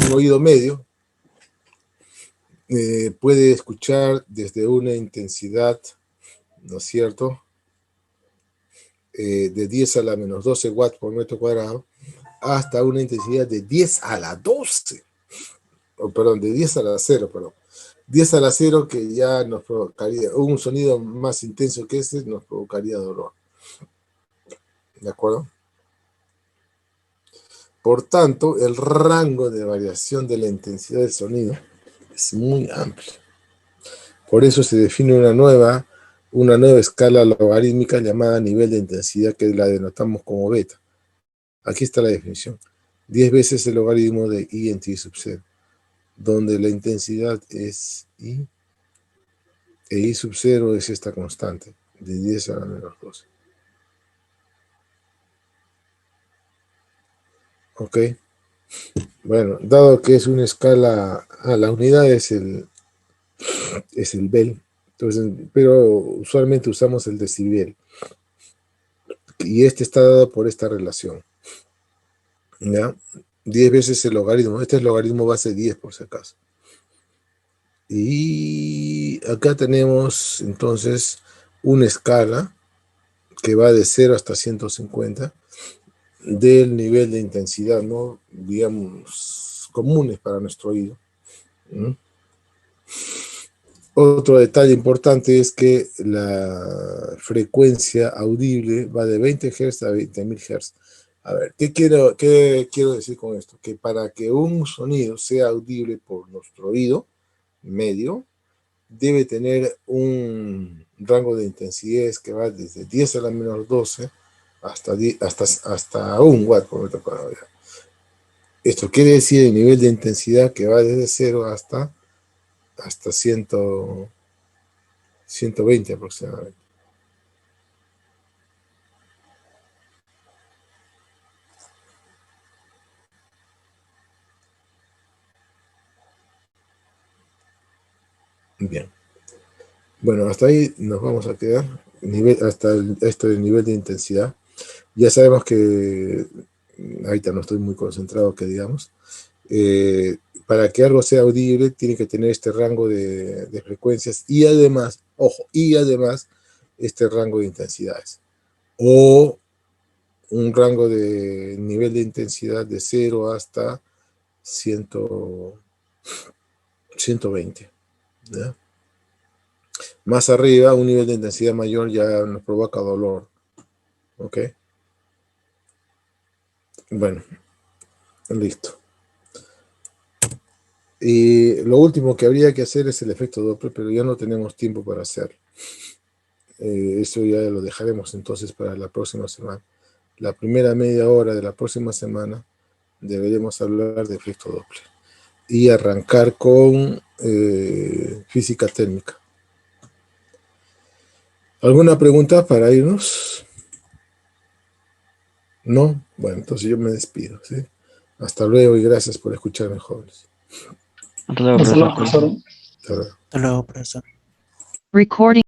Un oído medio puede escuchar desde una intensidad, ¿no es cierto?, de 10 a la menos 12 watts por metro cuadrado, hasta una intensidad de 10 a la 12, perdón, de 10 a la 0, perdón. 10 a la 0 que ya nos provocaría, un sonido más intenso que ese nos provocaría dolor. ¿De acuerdo? Por tanto, el rango de variación de la intensidad del sonido es muy amplio. Por eso se define una nueva escala logarítmica llamada nivel de intensidad, que la denotamos como beta. Aquí está la definición. 10 veces el logaritmo de I en T sub 0, donde la intensidad es I, e I sub 0 es esta constante, de 10 a la menos 12. ¿Ok? Bueno, dado que es una escala, la unidad es el Bell, entonces, pero usualmente usamos el decibel, y este está dado por esta relación, ¿ya? 10 veces el logaritmo, este es el logaritmo base 10 por si acaso. Y acá tenemos entonces una escala que va de 0 hasta 150 del nivel de intensidad, ¿no?, digamos, comunes para nuestro oído. ¿Mm? Otro detalle importante es que la frecuencia audible va de 20 Hz a 20.000 Hz. A ver, qué quiero decir con esto? Que para que un sonido sea audible por nuestro oído medio, debe tener un rango de intensidades que va desde 10 a la menos 12 hasta 1 watt por metro cuadrado. Esto quiere decir el nivel de intensidad que va desde 0 hasta 120 aproximadamente. Bien. Bueno, hasta ahí nos vamos a quedar. Esto del nivel de intensidad. Ya sabemos que ahorita no estoy muy concentrado, que digamos. Para que algo sea audible, tiene que tener este rango de frecuencias y además, ojo, este rango de intensidades. O un rango de nivel de intensidad de 0 hasta 120. ¿Ya? Más arriba, un nivel de intensidad mayor ya nos provoca dolor. ¿Ok? Bueno, listo. Y lo último que habría que hacer es el efecto Doppler, pero ya no tenemos tiempo para hacerlo. Eso ya lo dejaremos entonces para la próxima semana. La primera media hora de la próxima semana deberemos hablar de efecto Doppler y arrancar con física térmica. ¿Alguna pregunta para irnos? ¿No? Bueno, entonces yo me despido, ¿sí? Hasta luego y gracias por escucharme, jóvenes. Hasta luego, Hasta luego, profesor. profesor. Hasta luego. Hasta luego, profesor. Recording.